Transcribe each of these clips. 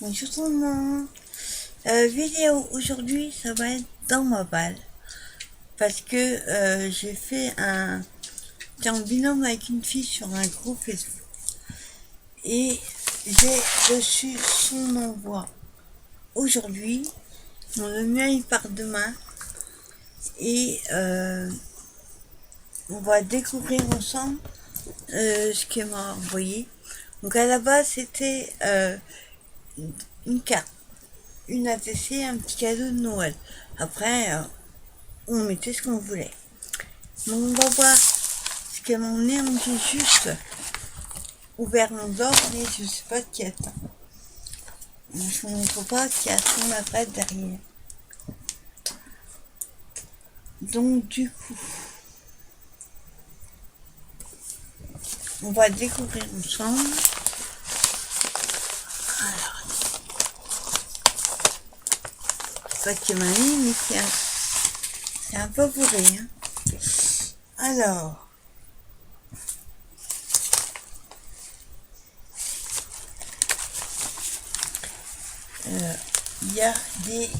Bonjour tout le monde. Vidéo aujourd'hui, ça va être dans ma balle parce que j'ai fait j'étais en binôme avec une fille sur un groupe Facebook et j'ai reçu son envoi aujourd'hui. Bon, le mien il part demain et on va découvrir ensemble ce qu'elle m'a envoyé. Donc à la base c'était une carte, une ATC, un petit cadeau de Noël. Après, on mettait ce qu'on voulait. Donc on va voir ce qu'elle m'a emmené. J'ai juste ouvert l'enveloppe, mais je sais pas qui attend. Je ne vous montre pas qu'il y a son adresse derrière. Donc du coup, on va découvrir ensemble. Alors, c'est pas qu'il m'a mis, mais c'est un peu bourré. Hein. Alors, il y a des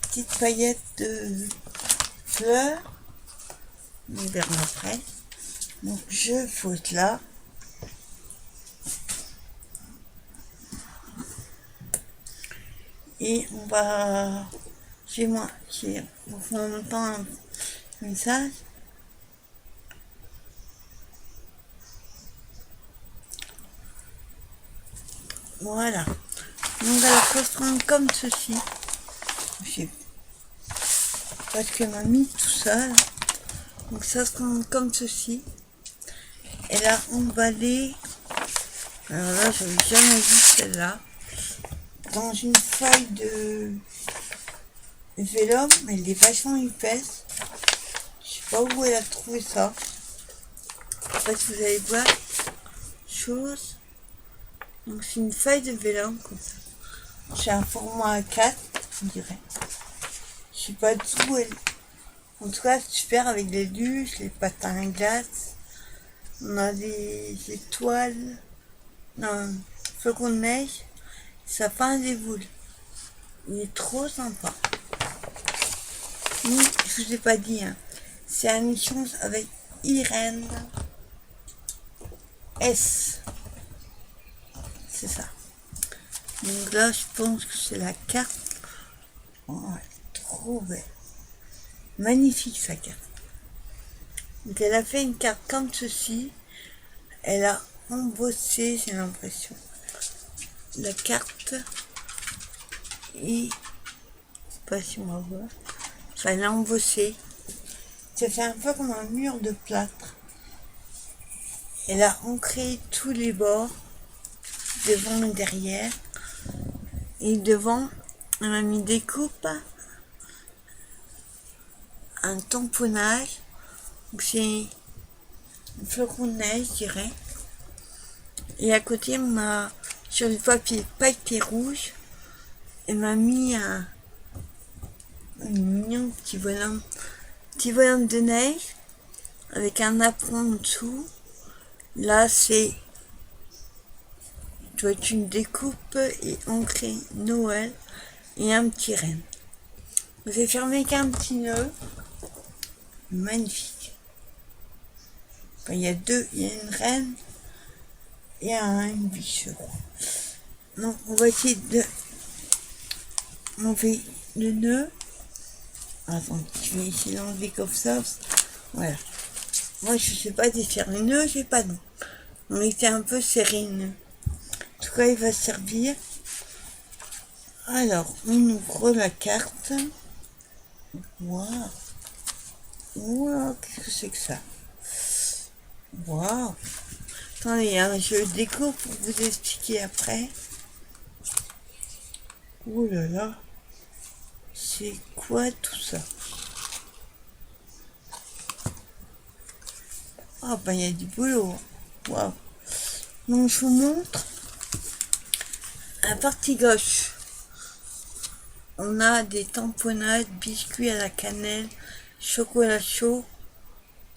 petites paillettes de fleurs. On verra après. Donc je pose là. Et on va chez moi, on fait en même temps un message. Voilà. Donc elle faut se prendre comme ceci. Je sais pas ce qu'elle m'a mis tout ça. Là. Donc ça se prend comme ceci. Elle a emballé. Alors là, je n'avais jamais vu celle-là. Dans une feuille de vélum, mais elle est vachement épaisse. Je sais pas où elle a trouvé ça. Je sais pas si vous allez voir. Chose. Donc c'est une feuille de vélum comme ça. C'est un format A4, on dirait. Je sais pas d'où elle. En tout cas, c'est super avec les luges, les patins à glace. On a des étoiles. Non, flocons de neige. Ça fait un des boules. Il est trop sympa. Mais je vous ai pas dit, hein. C'est un échange avec Irène S. C'est ça. Donc là, je pense que c'est la carte. Oh, elle est trop belle. Magnifique sa carte. Donc elle a fait une carte comme ceci. Elle a embossé, j'ai l'impression, la carte. Et je sais pas si on va voir. Enfin, elle a embossé. Ça fait un peu comme un mur de plâtre. Elle a ancré tous les bords, devant et derrière. Et devant, elle a mis des coupes, un tamponnage. C'est un flocon de neige, je dirais. Et à côté, sur du papier pailleté rouge, elle m'a mis un mignon petit bonhomme de neige avec un apron en dessous. Là, c'est doit être une découpe et ancré Noël et un petit renne. Vous avez fermé qu'un petit nœud. Magnifique. Enfin, il y a une reine et une biche. Donc, on va essayer de enlever le nœud. Attends, je vais essayer d'enlever comme ça. Voilà. Moi, je sais pas défaire les nœuds, j'ai pas de nom. On était un peu serré. En tout cas, il va servir. Alors, on ouvre la carte. Waouh. Waouh, qu'est-ce que c'est que ça? Waouh. Attendez, hein, je découpe pour vous expliquer après. Ouh là là. C'est quoi tout ça? Ah ben, il y a du boulot. Waouh. Donc, je vous montre. À la partie gauche, on a des tamponnades, biscuits à la cannelle, chocolat chaud,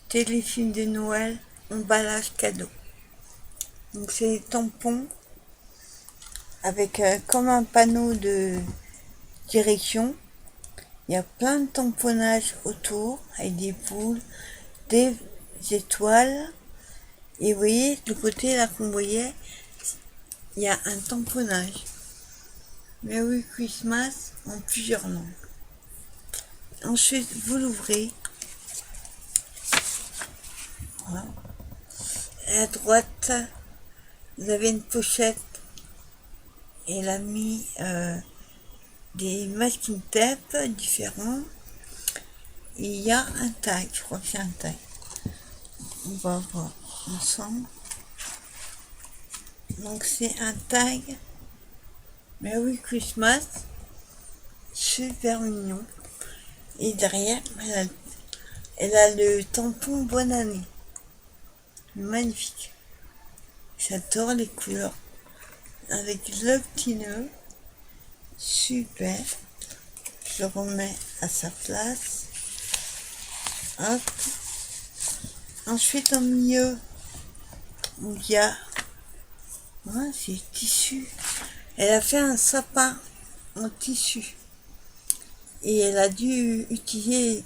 téléfilm de Noël, emballage cadeau. Donc c'est des tampons avec comme un panneau de direction. Il y a plein de tamponnages autour avec des boules, des étoiles. Et vous voyez, du côté là qu'on voyait, il y a un tamponnage. Merry Christmas en plusieurs langues. Ensuite, vous l'ouvrez. Voilà. À droite, vous avez une pochette. Elle a mis des masking tape différents. Et il y a un tag, je crois que c'est un tag. On va voir ensemble. Donc c'est un tag Merry Christmas, super mignon. Et derrière, elle a le tampon Bonne année. Magnifique. J'adore les couleurs. Avec le petit nœud. Super. Je le remets à sa place. Hop. Ensuite, au milieu, il y a... Ouais, c'est tissu. Elle a fait un sapin en tissu. Et elle a dû utiliser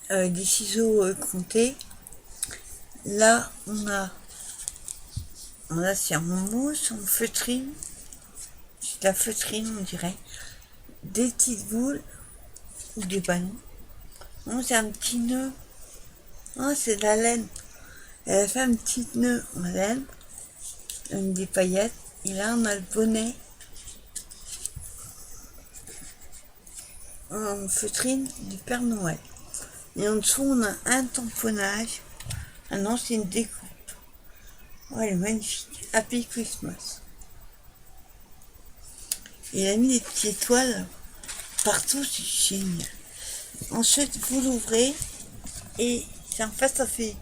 des ciseaux comptés. Là, on a c'est en mousse, en feutrine. C'est de la feutrine, on dirait. Des petites boules ou des ballons. Non, c'est un petit nœud. Oh, c'est de la laine. Elle a fait un petit nœud en laine, avec des paillettes. Et là, on a le bonnet en feutrine du Père Noël. Et en dessous, on a un tamponnage. Ah non, c'est une découpe. Oh, elle est magnifique. Happy Christmas. Et elle a mis des petites étoiles partout, c'est génial. Ensuite, vous l'ouvrez et en fait, ça fait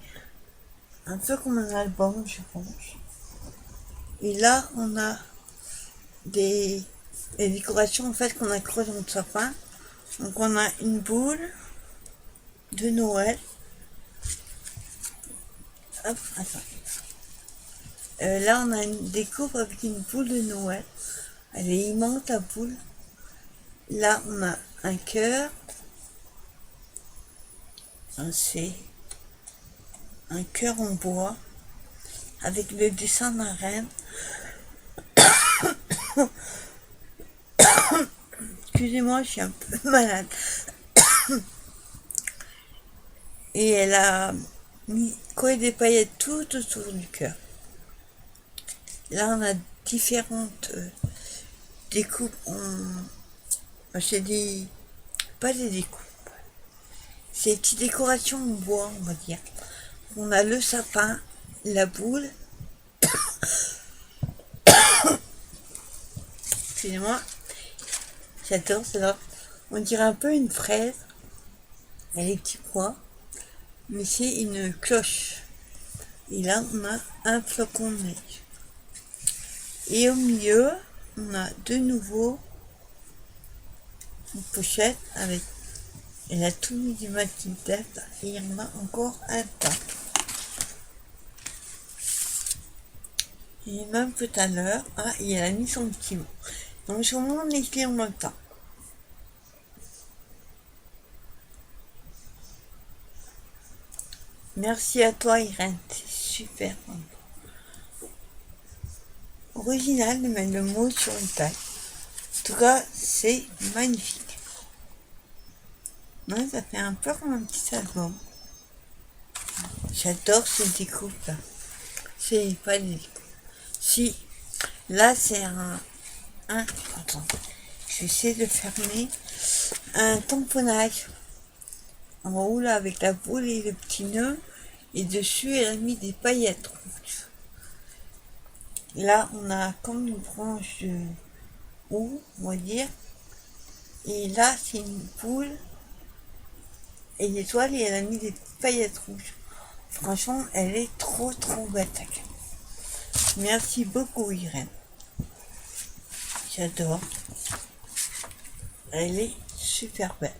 un peu comme un album, je pense. Et là, on a des décorations en fait qu'on a creusées dans le sapin. Donc, on a une boule de Noël. Hop, attends. Là, on a une découpe avec une boule de Noël. Elle est immense, la boule. Là, on a un cœur. C'est un cœur en bois avec le dessin d'un reine. Excusez-moi, je suis un peu malade. Et elle a mis collé des paillettes tout autour du cœur. Là, on a différentes découpes c'est des... pas des découpes. C'est des petites décorations en bois, on va dire. On a le sapin, la boule. Excusez-moi. J'adore cela. On dirait un peu une fraise. Elle a les petits pois. Mais c'est une cloche. Et là, on a un flocon de neige. Et au milieu, on a de nouveau une pochette avec... Elle a tout mis du masking tape et il y en a encore un tas. Et même tout à l'heure, il a mis son petit mot. Donc je vous montre les clés en même temps. Merci à toi Irène, c'est super. Original de mettre le mot sur une taille. En tout cas, c'est magnifique. Ouais, ça fait un peu comme un petit album. J'adore ces découpes là. C'est pas des découpes. Si, là c'est attends, je vais essayer de fermer un tamponnage en haut là avec la boule et le petit nœud. Et dessus, elle a mis des paillettes rouges. Là, on a comme une branche de haut, on va dire. Et là, c'est une boule et l'étoile, et elle a mis des paillettes rouges. Franchement, elle est trop belle. Merci beaucoup, Irène. J'adore. Elle est super belle.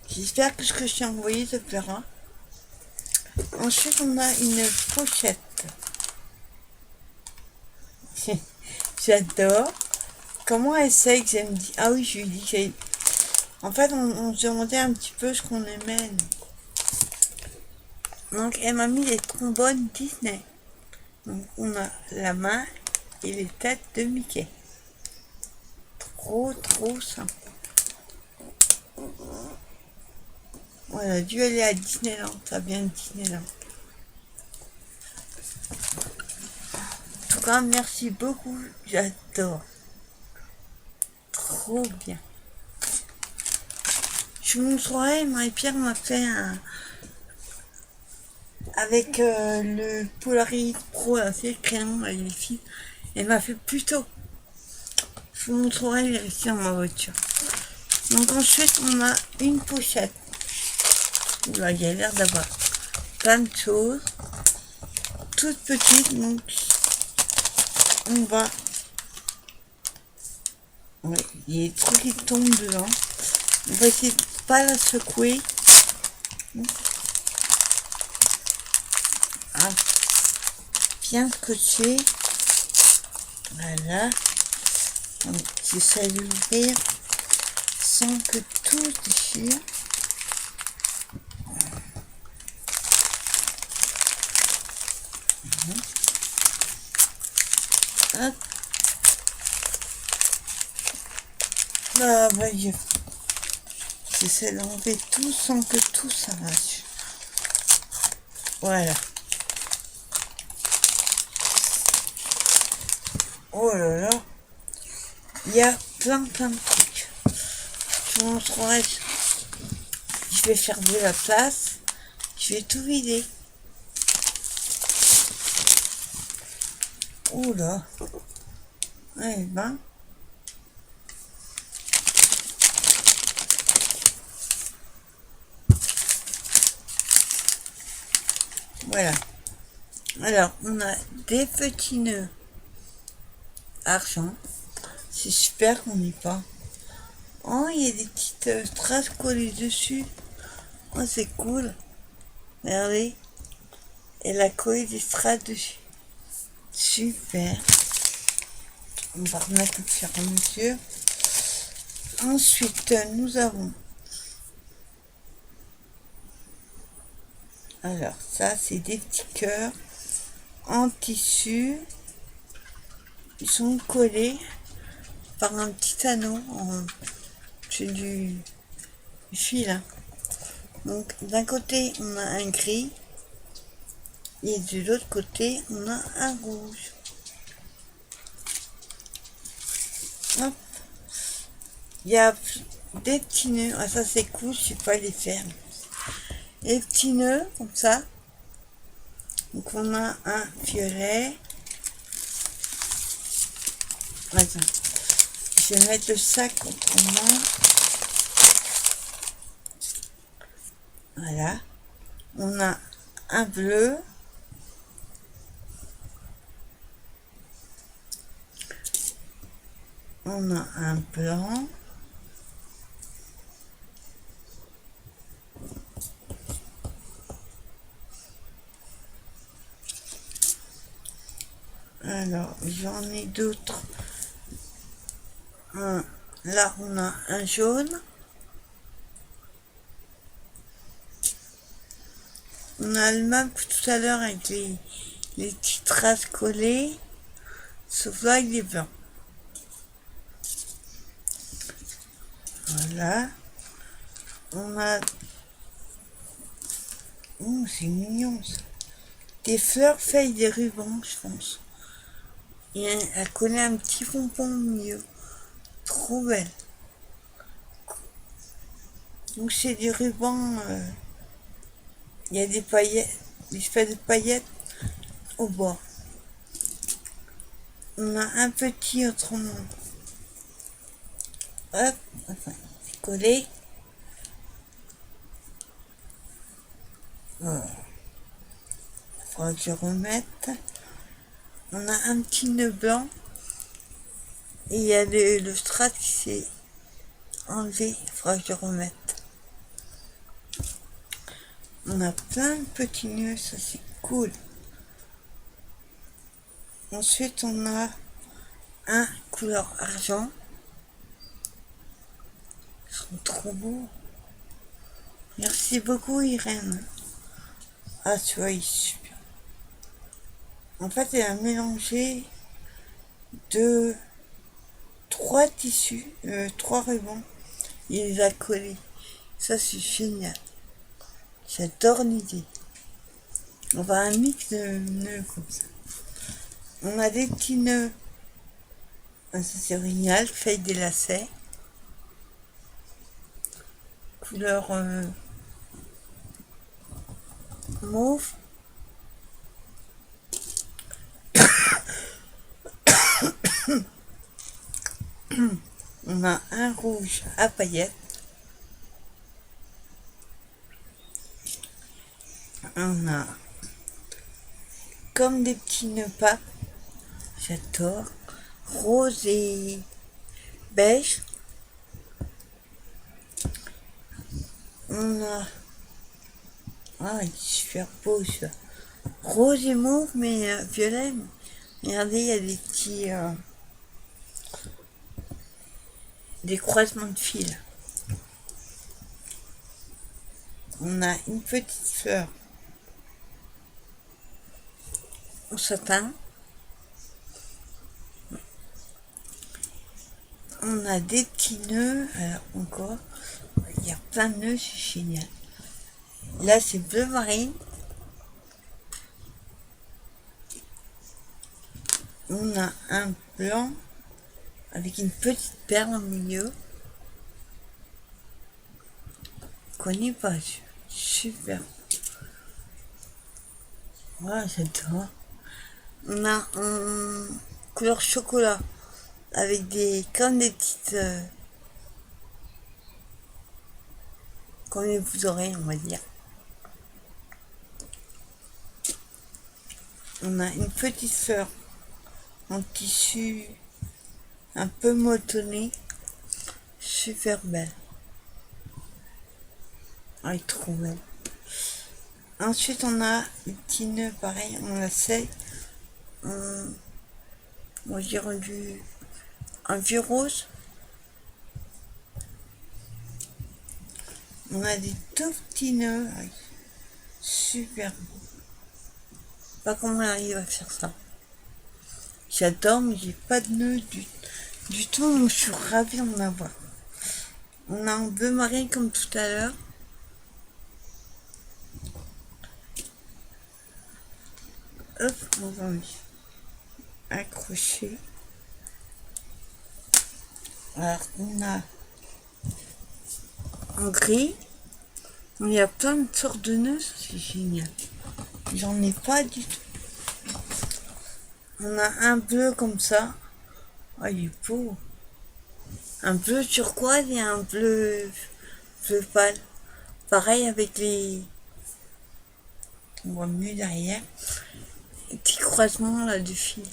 J'espère que ce que je t'ai envoyé te plaira. Ensuite, on a une pochette. J'adore. Comment elle sait que j'aime dire... Ah oui, je lui dis que... En fait, on se demandait un petit peu ce qu'on aimait. Donc, elle m'a mis les trombones Disney. Donc, on a la main et les têtes de Mickey. Trop, trop sympa. On a dû aller à Disneyland. Ça vient de Disneyland. En tout cas, merci beaucoup. J'adore. Trop bien. Je vous montrerai, moi et Pierre, on a fait un... Avec le Polaroid Pro, là, c'est le crayon avec les fils. Elle m'a fait plus tôt. Je vous montrerai les récits dans ma voiture. Donc ensuite, on a une pochette. Oula, il y a l'air d'avoir plein de choses. Toute petite, donc on va... Ouais, il y a des trucs qui tombent dedans. On va essayer de pas la secouer. Ah, bien scotché. Voilà. Donc, j'essaie d'ouvrir sans que tout déchire. Hop. Ah, voyez. J'essaie d'enlever tout sans que tout s'arrache. Voilà. Oh là là. Il y a plein de trucs. Je vous montrerai. Je vais faire de la place. Je vais tout vider. Oh là. Eh ben. Voilà. Alors, on a des petits nœuds argent. C'est super qu'on n'y pas. Oh, il y a des petites strass collées dessus. Oh, c'est cool. Regardez. Elle a collé des strass dessus. Super. On va remettre au fur et à mesure. Ensuite, nous avons... Alors, ça, c'est des petits cœurs en tissu. Ils sont collés par un petit anneau. C'est du fil. Hein. Donc, d'un côté, on a un gris. Et de l'autre côté, on a un rouge. Hop. Il y a des petits nœuds. Ah, ça, c'est cool. Je sais pas les faire. Les petits nœuds, comme ça. Donc, on a un violet. Attends. Je vais mettre le sac autrement. Voilà. On a un bleu. On a un blanc. Alors, j'en ai d'autres. Là, on a un jaune. On a le même que tout à l'heure avec les petites traces collées. Sauf là, il est blanc. Voilà. On a... Oh, c'est mignon, ça. Des fleurs feuilles des rubans, je pense. Et elle collé un petit pompon au milieu. Trop belle. Donc c'est du ruban. Il y a des paillettes, des espèces de paillettes au bord. On a un petit autrement. Hop, enfin, c'est collé. Voilà. Il faudra que je remette. On a un petit nœud blanc. Et il y a le strat qui s'est enlevé. Il faudra que je remette. On a plein de petits nœuds, ça c'est cool. Ensuite on a un couleur argent. Ils sont trop beaux. Merci beaucoup Irène. Ah tu vois, il est super. En fait, elle a mélangé de 3 tissus, 3 rubans. Il les a collés. Ça c'est génial. J'adore l'idée. On va un mix de nœuds comme ça. On a des petits nœuds. Ah, ça c'est original, feuille des lacets. Couleur mauve. On a un rouge à paillettes. On a comme des petits nœuds papes. J'adore. Rose et beige. On a... Ah, il est super beau ça. Rose et mauve, mais violet. Regardez, il y a des petits... des croisements de fils. On a une petite fleur en satin. On a des petits nœuds. Alors encore, il y a plein de nœuds, c'est génial. Là, c'est bleu marine. On a un blanc avec une petite perle au milieu. Connais pas, super. Ouais, j'adore. On a un couleur chocolat avec comme des petites comme les vous oreilles, on va dire. On a une petite fleur en tissu un peu motonné, super belle. Ah, elle est trop belle. Ensuite, on a les petits nœuds, pareil, on la sait. On va dire un vieux rose. On a des tout petits nœuds, super beau. Pas comment elle arrive à faire ça. J'adore, mais j'ai pas de nœuds du tout, donc je suis ravie d'en avoir. On a un bleu marine comme tout à l'heure. Hop, on va accrocher. Alors, on a en gris. Il y a plein de sortes de nœuds, c'est génial. J'en ai pas du tout. On a un bleu comme ça. Ah, il est beau. Un bleu turquoise et un bleu pâle. Pareil avec les... On voit mieux derrière. Les petits croisements là de fil.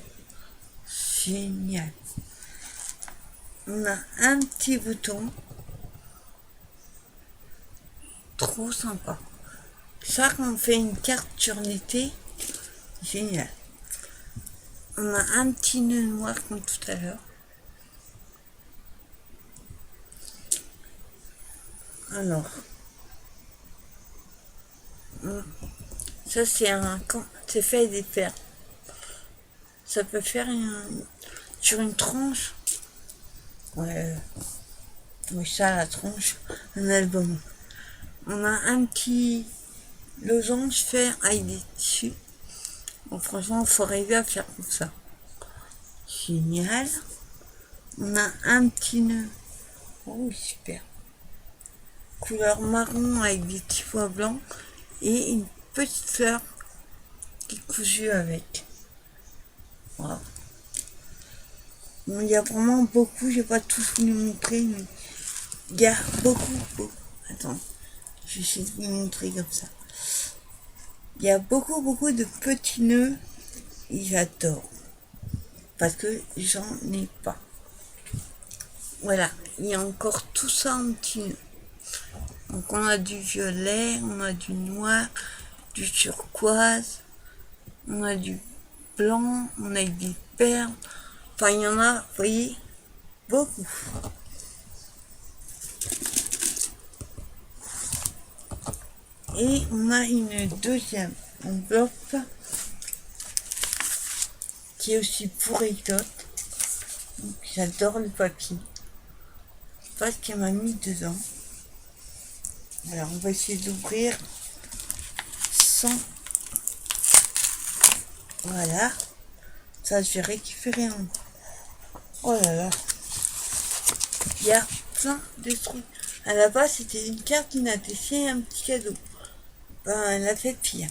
Génial. On a un petit bouton. Trop sympa. Ça, quand on fait une carte sur l'été, génial. On a un petit nœud noir comme tout à l'heure. Alors, ça c'est fait des perles. Ça peut faire sur une tranche. Ouais, oui, ça, la tranche, un album. On a un petit losange fait avec des tissus. Bon, franchement, il faut arriver à faire comme ça. Génial. On a un petit nœud. Oh, super. Couleur marron avec des petits pois blancs et une petite fleur qui est cousue avec. Voilà. Bon, il y a vraiment beaucoup, je vais pas tous vous les montrer, mais il y a beaucoup. Attends, je vais essayer de vous montrer comme ça. Il y a beaucoup de petits nœuds et j'adore. Parce que j'en ai pas. Voilà, il y a encore tout ça en petits nœuds. Donc on a du violet, on a du noir, du turquoise, on a du blanc, on a des perles. Enfin, il y en a, vous voyez, beaucoup. Et on a une deuxième enveloppe qui est aussi pour Ectot. J'adore le papier. Je sais pas ce qu'elle m'a mis dedans. Alors on va essayer d'ouvrir sans... Voilà. Ça, je vais récupérer un... Oh là là. Il y a plein de trucs. À la base, c'était une carte qui n'a été un petit cadeau. Ben, elle a fait pire.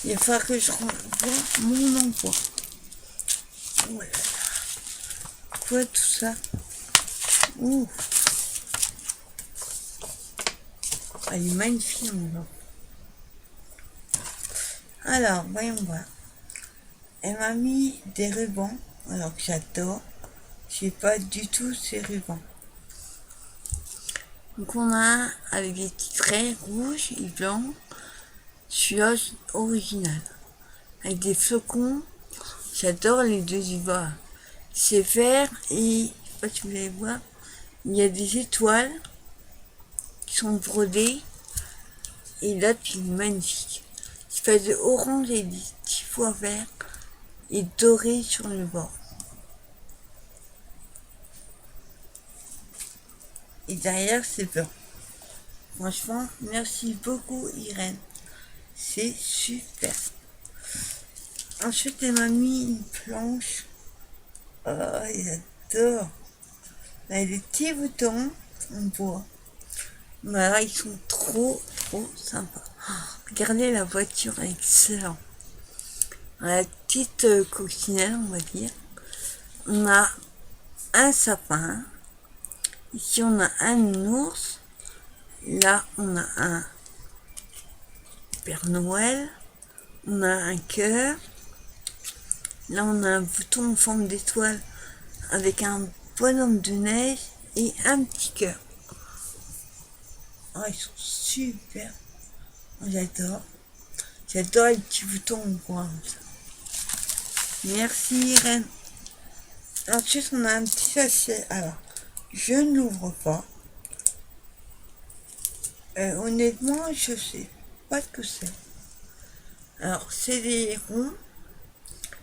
Il va falloir que je renvoie mon envoi. Oh là là. Quoi tout ça? Ouh. Elle est magnifique, mon. Alors, voyons voir. Elle m'a mis des rubans, alors que j'adore. J'ai pas du tout ces rubans. Donc on a un avec des petits traits rouges et blancs. Celui-là original. Avec des flocons. J'adore les deux du bas. C'est vert et, je sais pas si vous allez voir, il y a des étoiles qui sont brodées. Et là, c'est magnifique. Il fait de orange et des petits foies verts et dorés sur le bord. Et derrière, c'est blanc. Franchement, merci beaucoup, Irène. C'est super. Ensuite, elle m'a mis une planche. Oh, j'adore. Elle a des petits boutons en bois. Voilà, ils sont trop sympas. Regardez la voiture, elle est excellente. La petite coccinelle, on va dire. On a un sapin. Ici, on a un ours. Là, on a un Père Noël. On a un cœur. Là, on a un bouton en forme d'étoile avec un bonhomme de neige et un petit cœur. Oh, ils sont super. J'adore. J'adore les petits boutons en bois. Merci, Irène. Ensuite, on a un petit sachet. Alors, je ne l'ouvre pas. Honnêtement, je sais pas ce que c'est. Alors, c'est des ronds.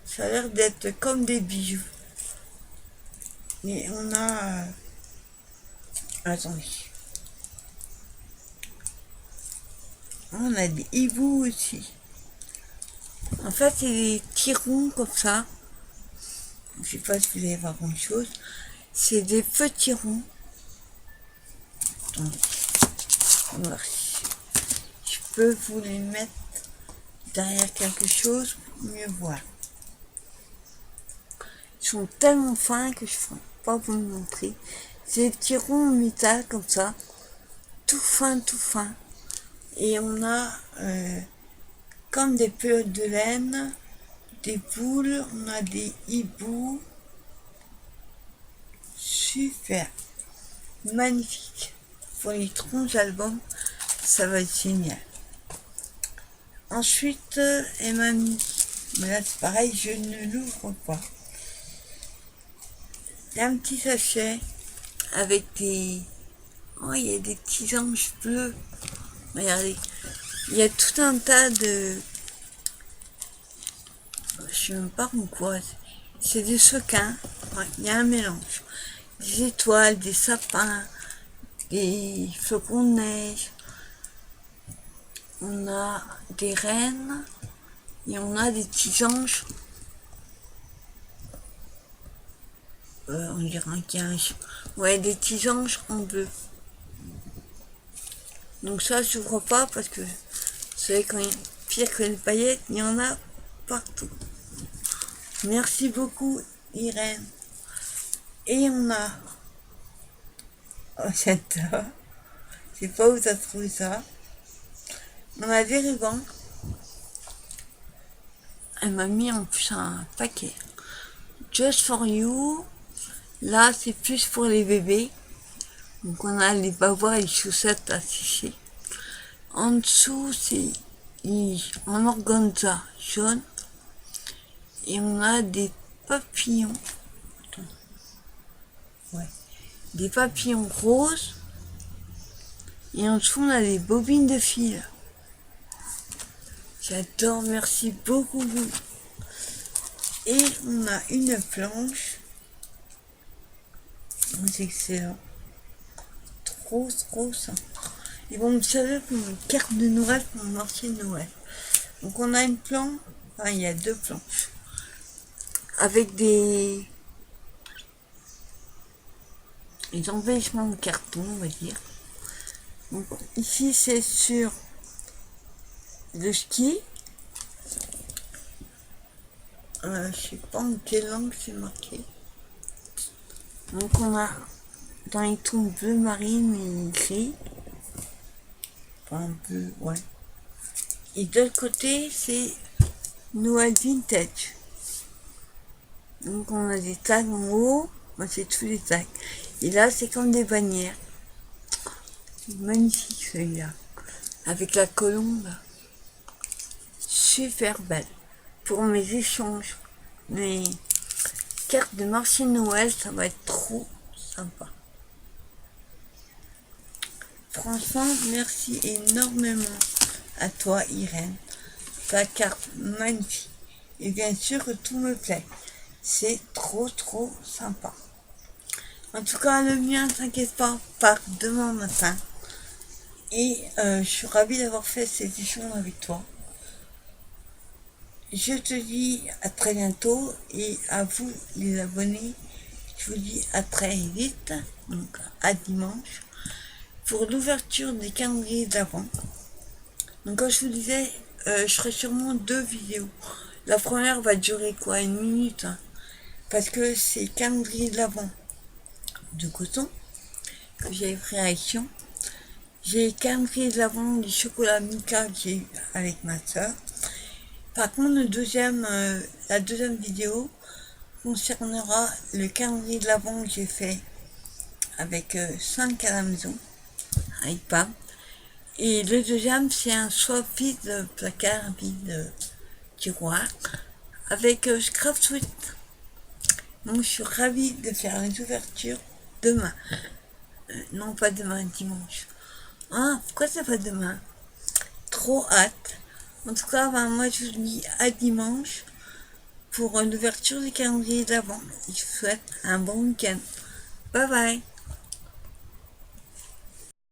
Ça a l'air d'être comme des bijoux. Mais on a... attendez. On a des hiboux aussi. En fait, c'est des petits ronds comme ça. Je sais pas si vous allez voir grand chose. C'est des petits ronds. Attendez. On va voir si je peux vous les mettre derrière quelque chose pour mieux voir. Ils sont tellement fins que je ne peux pas vous le montrer. C'est des petits ronds en métal comme ça. Tout fin, tout fin. Et on a comme des pelotes de laine, des boules, on a des hiboux. Super. Magnifique. Pour les tronches albums, ça va être génial. Ensuite, elle m'a mis, mais là c'est pareil, je ne l'ouvre pas. Il y a un petit sachet avec des... oh, il y a des petits anges bleus. Regardez. Il y a tout un tas de... je sais même pas quoi. C'est des sequins. Ouais, il y a un mélange. Des étoiles, des sapins, des flocons de neige. On a des rennes. Et on a des petits anges. On dirait un quinze. Ouais, des petits anges en bleu. Donc ça, je n'ouvre pas parce que vous savez, quand il y a pire que les paillettes, il y en a partout. Merci beaucoup, Irène. Et on a... oh, j'adore. Je sais pas où tu as trouvé ça. On a des rubans. Elle m'a mis en plus un paquet. Just for you. Là, c'est plus pour les bébés. Donc on a les bavoirs et les chaussettes à sécher. En dessous, c'est en organza jaune. Et on a des papillons. Attends. Ouais. Des papillons roses. Et en dessous, on a des bobines de fil. J'adore, merci beaucoup. Et on a une planche. C'est excellent. Trop sympa. Ils vont me servir pour une carte de Noël pour mon marché de Noël. Donc on a une planche, enfin il y a deux planches. Avec des embellissements de carton, on va dire. Donc ici c'est sur le ski. Je sais pas en quelle langue c'est marqué. Donc on a dans les tons bleu marine et gris. Enfin bleu, ouais. Et de l'autre côté c'est Noël vintage. Donc on a des tags en haut. Moi c'est tous les tags. Et là c'est comme des bannières. C'est magnifique celui-là. Avec la colombe. Super belle. Pour mes échanges, mes cartes de marché de Noël, ça va être trop sympa. Franchement, merci énormément à toi, Irène. Ta carte magnifique. Et bien sûr que tout me plaît. C'est trop sympa. En tout cas, le mien, t'inquiète pas, part demain matin. Et je suis ravie d'avoir fait cet échange avec toi. Je te dis à très bientôt et à vous les abonnés, je vous dis à très vite, donc à dimanche, pour l'ouverture des calendriers d'avant. Donc comme je vous disais, je ferai sûrement 2 vidéos. La première va durer quoi, 1 minute, hein, parce que c'est calendrier de l'avant de coton que j'ai pris à Action. J'ai calendrier de l'avant du chocolat Mika que j'ai eu avec ma soeur. Par contre, la deuxième vidéo concernera le calendrier de l'avant que j'ai fait avec 5 à la maison, avec Pam. Et le deuxième, c'est un swap vide placard, vide tiroir, avec Scrap Sweet. Donc, je suis ravie de faire les ouvertures demain. Non, pas demain, dimanche. Ah, pourquoi c'est pas demain? Trop hâte. En tout cas, moi, je vous dis à dimanche pour l'ouverture du calendrier d'avant. Je vous souhaite un bon week-end. Bye bye.